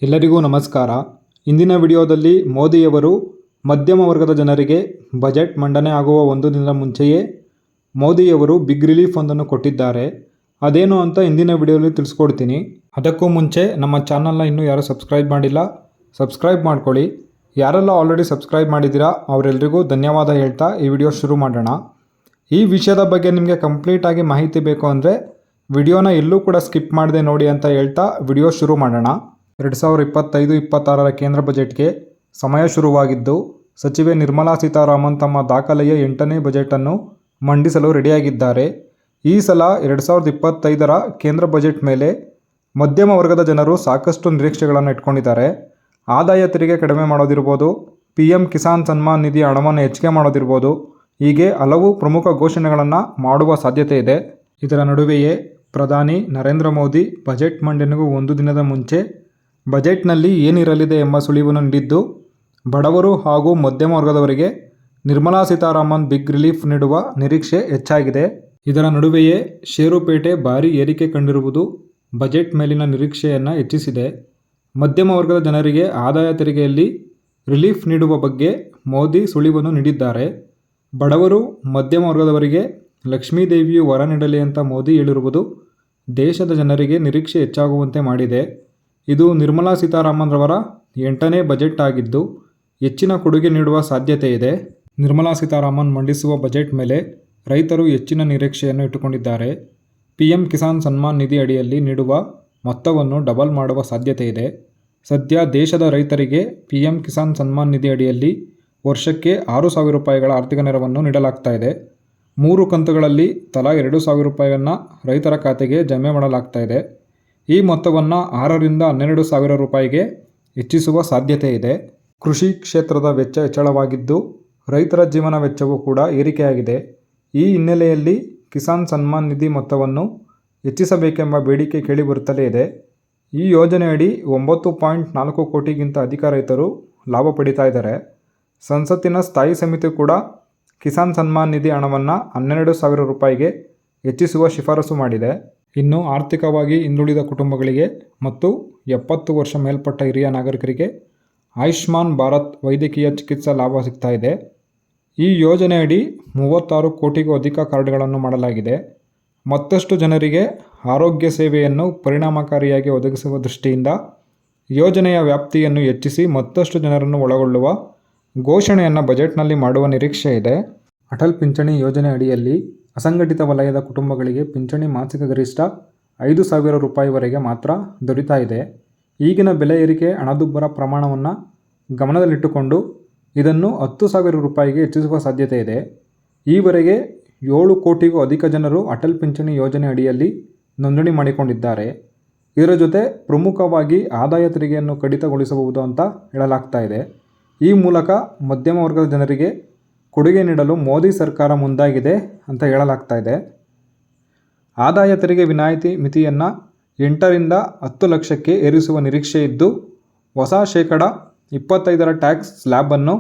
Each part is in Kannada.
ಎಲ್ಲರಿಗೂ ನಮಸ್ಕಾರ. ಇಂದಿನ ವಿಡಿಯೋದಲ್ಲಿ ಮೋದಿಯವರು ಮಧ್ಯಮ ವರ್ಗದ ಜನರಿಗೆ ಬಜೆಟ್ ಮಂಡನೆ ಆಗುವ ಒಂದು ದಿನದ ಮುಂಚೆಯೇ ಮೋದಿಯವರು ಬಿಗ್ ರಿಲೀಫ್ ಒಂದನ್ನು ಕೊಟ್ಟಿದ್ದಾರೆ. ಅದೇನು ಅಂತ ಇಂದಿನ ವಿಡಿಯೋದಲ್ಲಿ ತಿಳಿಸ್ಕೊಡ್ತೀನಿ. ಅದಕ್ಕೂ ಮುಂಚೆ ನಮ್ಮ ಚಾನಲ್ನ ಇನ್ನೂ ಯಾರು ಸಬ್ಸ್ಕ್ರೈಬ್ ಮಾಡಿಲ್ಲ, ಸಬ್ಸ್ಕ್ರೈಬ್ ಮಾಡ್ಕೊಳ್ಳಿ. ಯಾರೆಲ್ಲ ಆಲ್ರೆಡಿ ಸಬ್ಸ್ಕ್ರೈಬ್ ಮಾಡಿದ್ದೀರಾ ಅವರೆಲ್ಲರಿಗೂ ಧನ್ಯವಾದ ಹೇಳ್ತಾ ಈ ವಿಡಿಯೋ ಶುರು ಮಾಡೋಣ. ಈ ವಿಷಯದ ಬಗ್ಗೆ ನಿಮಗೆ ಕಂಪ್ಲೀಟಾಗಿ ಮಾಹಿತಿ ಬೇಕು ಅಂದರೆ ವಿಡಿಯೋನ ಎಲ್ಲೂ ಕೂಡ ಸ್ಕಿಪ್ ಮಾಡದೆ ನೋಡಿ ಅಂತ ಹೇಳ್ತಾ ವಿಡಿಯೋ ಶುರು ಮಾಡೋಣ. 2025-26ರ ಕೇಂದ್ರ ಬಜೆಟ್ಗೆ ಸಮಯ ಶುರುವಾಗಿದ್ದು, ಸಚಿವೆ ನಿರ್ಮಲಾ ಸೀತಾರಾಮನ್ ತಮ್ಮ ದಾಖಲೆಯ 8ನೇ ಬಜೆಟನ್ನು ಮಂಡಿಸಲು ರೆಡಿಯಾಗಿದ್ದಾರೆ. ಈ ಸಲ 2025ರ ಕೇಂದ್ರ ಬಜೆಟ್ ಮೇಲೆ ಮಧ್ಯಮ ವರ್ಗದ ಜನರು ಸಾಕಷ್ಟು ನಿರೀಕ್ಷೆಗಳನ್ನು ಇಟ್ಕೊಂಡಿದ್ದಾರೆ. ಆದಾಯ ತೆರಿಗೆ ಕಡಿಮೆ ಮಾಡೋದಿರ್ಬೋದು, PM ಕಿಸಾನ್ ಸನ್ಮಾನ್ ನಿಧಿ ಹಣವನ್ನು ಹೆಚ್ಚಿಗೆ ಮಾಡೋದಿರ್ಬೋದು, ಹೀಗೆ ಹಲವು ಪ್ರಮುಖ ಘೋಷಣೆಗಳನ್ನು ಮಾಡುವ ಸಾಧ್ಯತೆ ಇದೆ. ಇದರ ನಡುವೆಯೇ ಪ್ರಧಾನಿ ನರೇಂದ್ರ ಮೋದಿ ಬಜೆಟ್ ಮಂಡನೆಗೂ ಒಂದು ದಿನದ ಮುಂಚೆ ಬಜೆಟ್ನಲ್ಲಿ ಏನಿರಲಿದೆ ಎಂಬ ಸುಳಿವನ್ನು ನೀಡಿದ್ದು, ಬಡವರು ಹಾಗೂ ಮಧ್ಯಮ ವರ್ಗದವರಿಗೆ ನಿರ್ಮಲಾ ಸೀತಾರಾಮನ್ ಬಿಗ್ ರಿಲೀಫ್ ನೀಡುವ ನಿರೀಕ್ಷೆ ಹೆಚ್ಚಾಗಿದೆ. ಇದರ ನಡುವೆಯೇ ಷೇರುಪೇಟೆ ಭಾರೀ ಏರಿಕೆ ಕಂಡಿರುವುದು ಬಜೆಟ್ ಮೇಲಿನ ನಿರೀಕ್ಷೆಯನ್ನು ಹೆಚ್ಚಿಸಿದೆ. ಮಧ್ಯಮ ವರ್ಗದ ಜನರಿಗೆ ಆದಾಯ ತೆರಿಗೆಯಲ್ಲಿ ರಿಲೀಫ್ ನೀಡುವ ಬಗ್ಗೆ ಮೋದಿ ಸುಳಿವನ್ನು ನೀಡಿದ್ದಾರೆ. ಬಡವರು ಮಧ್ಯಮ ವರ್ಗದವರಿಗೆ ಲಕ್ಷ್ಮೀದೇವಿಯು ವರ ನೀಡಲಿ ಅಂತ ಮೋದಿ ಹೇಳಿರುವುದು ದೇಶದ ಜನರಿಗೆ ನಿರೀಕ್ಷೆ ಹೆಚ್ಚಾಗುವಂತೆ ಮಾಡಿದೆ. ಇದು ನಿರ್ಮಲಾ ಸೀತಾರಾಮನ್ ರವರ 8ನೇ ಬಜೆಟ್ ಆಗಿದ್ದು, ಹೆಚ್ಚಿನ ಕೊಡುಗೆ ನೀಡುವ ಸಾಧ್ಯತೆ ಇದೆ. ನಿರ್ಮಲಾ ಸೀತಾರಾಮನ್ ಮಂಡಿಸುವ ಬಜೆಟ್ ಮೇಲೆ ರೈತರು ಹೆಚ್ಚಿನ ನಿರೀಕ್ಷೆಯನ್ನು ಇಟ್ಟುಕೊಂಡಿದ್ದಾರೆ. PM ಕಿಸಾನ್ ಸನ್ಮಾನ್ ನಿಧಿ ಅಡಿಯಲ್ಲಿ ನೀಡುವ ಮೊತ್ತವನ್ನು ಡಬಲ್ ಮಾಡುವ ಸಾಧ್ಯತೆ ಇದೆ. ಸದ್ಯ ದೇಶದ ರೈತರಿಗೆ PM ಕಿಸಾನ್ ಸನ್ಮಾನ್ ನಿಧಿ ಅಡಿಯಲ್ಲಿ ವರ್ಷಕ್ಕೆ 6,000 ರೂಪಾಯಿಗಳ ಆರ್ಥಿಕ ನೆರವನ್ನು ನೀಡಲಾಗ್ತಾ ಇದೆ. 3 ಕಂತುಗಳಲ್ಲಿ ತಲಾ 2,000 ರೂಪಾಯಿಯನ್ನು ರೈತರ ಖಾತೆಗೆ ಜಮೆ ಮಾಡಲಾಗ್ತಾ ಇದೆ. ಈ ಮೊತ್ತವನ್ನು 6ರಿಂದ 12,000 ರೂಪಾಯಿಗೆ ಹೆಚ್ಚಿಸುವ ಸಾಧ್ಯತೆ ಇದೆ. ಕೃಷಿ ಕ್ಷೇತ್ರದ ವೆಚ್ಚ ಹೆಚ್ಚಳವಾಗಿದ್ದು, ರೈತರ ಜೀವನ ವೆಚ್ಚವೂ ಕೂಡ ಏರಿಕೆಯಾಗಿದೆ. ಈ ಹಿನ್ನೆಲೆಯಲ್ಲಿ ಕಿಸಾನ್ ಸನ್ಮಾನ್ ನಿಧಿ ಮೊತ್ತವನ್ನು ಹೆಚ್ಚಿಸಬೇಕೆಂಬ ಬೇಡಿಕೆ ಕೇಳಿಬರುತ್ತಲೇ ಇದೆ. ಈ ಯೋಜನೆಯಡಿ 9.4 ಕೋಟಿಗಿಂತ ಅಧಿಕ ರೈತರು ಲಾಭ ಪಡಿತಾ ಇದ್ದಾರೆ. ಸಂಸತ್ತಿನ ಸ್ಥಾಯಿ ಸಮಿತಿ ಕೂಡ ಕಿಸಾನ್ ಸನ್ಮಾನ್ ನಿಧಿ ಹಣವನ್ನು 12,000 ರೂಪಾಯಿಗೆ ಹೆಚ್ಚಿಸುವ ಶಿಫಾರಸು ಮಾಡಿದೆ. ಇನ್ನು ಆರ್ಥಿಕವಾಗಿ ಹಿಂದುಳಿದ ಕುಟುಂಬಗಳಿಗೆ ಮತ್ತು 70 ವರ್ಷ ಮೇಲ್ಪಟ್ಟ ಹಿರಿಯ ನಾಗರಿಕರಿಗೆ ಆಯುಷ್ಮಾನ್ ಭಾರತ್ ವೈದ್ಯಕೀಯ ಚಿಕಿತ್ಸಾ ಲಾಭ ಸಿಗ್ತಾ ಇದೆ. ಈ ಯೋಜನೆಯಡಿ 36 ಕೋಟಿಗೂ ಅಧಿಕ ಕಾರ್ಡ್ಗಳನ್ನು ಮಾಡಲಾಗಿದೆ. ಮತ್ತಷ್ಟು ಜನರಿಗೆ ಆರೋಗ್ಯ ಸೇವೆಯನ್ನು ಪರಿಣಾಮಕಾರಿಯಾಗಿ ಒದಗಿಸುವ ದೃಷ್ಟಿಯಿಂದ ಯೋಜನೆಯ ವ್ಯಾಪ್ತಿಯನ್ನು ಹೆಚ್ಚಿಸಿ ಮತ್ತಷ್ಟು ಜನರನ್ನು ಒಳಗೊಳ್ಳುವ ಘೋಷಣೆಯನ್ನು ಬಜೆಟ್ನಲ್ಲಿ ಮಾಡುವ ನಿರೀಕ್ಷೆ ಇದೆ. ಅಟಲ್ ಪಿಂಚಣಿ ಯೋಜನೆ ಅಡಿಯಲ್ಲಿ ಅಸಂಘಟಿತ ವಲಯದ ಕುಟುಂಬಗಳಿಗೆ ಪಿಂಚಣಿ ಮಾಸಿಕ ಗರಿಷ್ಠ 5,000 ರೂಪಾಯಿವರೆಗೆ ಮಾತ್ರ ದೊರೀತಾ ಇದೆ. ಈಗಿನ ಬೆಲೆ ಏರಿಕೆ ಹಣದುಬ್ಬರ ಪ್ರಮಾಣವನ್ನು ಗಮನದಲ್ಲಿಟ್ಟುಕೊಂಡು ಇದನ್ನು 10,000 ರೂಪಾಯಿಗೆ ಹೆಚ್ಚಿಸುವ ಸಾಧ್ಯತೆ ಇದೆ. ಈವರೆಗೆ 7 ಕೋಟಿಗೂ ಅಧಿಕ ಜನರು ಅಟಲ್ ಪಿಂಚಣಿ ಯೋಜನೆ ಅಡಿಯಲ್ಲಿ ನೋಂದಣಿ ಮಾಡಿಕೊಂಡಿದ್ದಾರೆ. ಇದರ ಜೊತೆ ಪ್ರಮುಖವಾಗಿ ಆದಾಯ ತೆರಿಗೆಯನ್ನು ಕಡಿತಗೊಳಿಸಬಹುದು ಅಂತ ಹೇಳಲಾಗ್ತಾ ಇದೆ. ಈ ಮೂಲಕ ಮಧ್ಯಮ ವರ್ಗದ ಜನರಿಗೆ ಕೊಡುಗೆ ನೀಡಲು ಮೋದಿ ಸರ್ಕಾರ ಮುಂದಾಗಿದೆ ಅಂತ ಹೇಳಲಾಗ್ತಾ ಇದೆ. ಆದಾಯ ತೆರಿಗೆ ವಿನಾಯಿತಿ ಮಿತಿಯನ್ನು 8ರಿಂದ 10 ಲಕ್ಷಕ್ಕೆ ಏರಿಸುವ ನಿರೀಕ್ಷೆ ಇದ್ದು, ಹೊಸ ಶೇಕಡ 25ರ ಟ್ಯಾಕ್ಸ್ ಸ್ಲ್ಯಾಬನ್ನು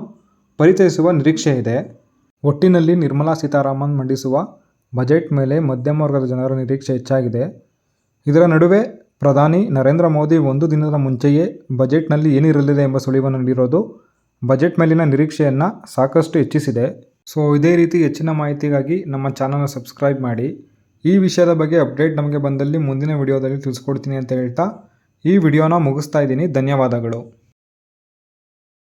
ಪರಿಚಯಿಸುವ ನಿರೀಕ್ಷೆ ಇದೆ. ಒಟ್ಟಿನಲ್ಲಿ ನಿರ್ಮಲಾ ಸೀತಾರಾಮನ್ ಮಂಡಿಸುವ ಬಜೆಟ್ ಮೇಲೆ ಮಧ್ಯಮ ವರ್ಗದ ಜನರ ನಿರೀಕ್ಷೆ ಹೆಚ್ಚಾಗಿದೆ. ಇದರ ನಡುವೆ ಪ್ರಧಾನಿ ನರೇಂದ್ರ ಮೋದಿ ಒಂದು ದಿನದ ಮುಂಚೆಯೇ ಬಜೆಟ್ನಲ್ಲಿ ಏನಿರಲಿದೆ ಎಂಬ ಸುಳಿವನ್ನು ನೀಡಿರೋದು ಬಜೆಟ್ ಮೇಲಿನ ನಿರೀಕ್ಷೆಯನ್ನು ಸಾಕಷ್ಟು ಹೆಚ್ಚಿಸಿದೆ. ಸೊ ಇದೇ ರೀತಿ ಹೆಚ್ಚಿನ ಮಾಹಿತಿಗಾಗಿ ನಮ್ಮ ಚಾನಲ್ನ ಸಬ್ಸ್ಕ್ರೈಬ್ ಮಾಡಿ. ಈ ವಿಷಯದ ಬಗ್ಗೆ ಅಪ್ಡೇಟ್ ನಮಗೆ ಬಂದಲ್ಲಿ ಮುಂದಿನ ವಿಡಿಯೋದಲ್ಲಿ ತಿಳಿಸ್ಕೊಡ್ತೀನಿ ಅಂತ ಹೇಳ್ತಾ ಈ ವಿಡಿಯೋನ ಮುಗಿಸ್ತಾ ಇದ್ದೀನಿ. ಧನ್ಯವಾದಗಳು.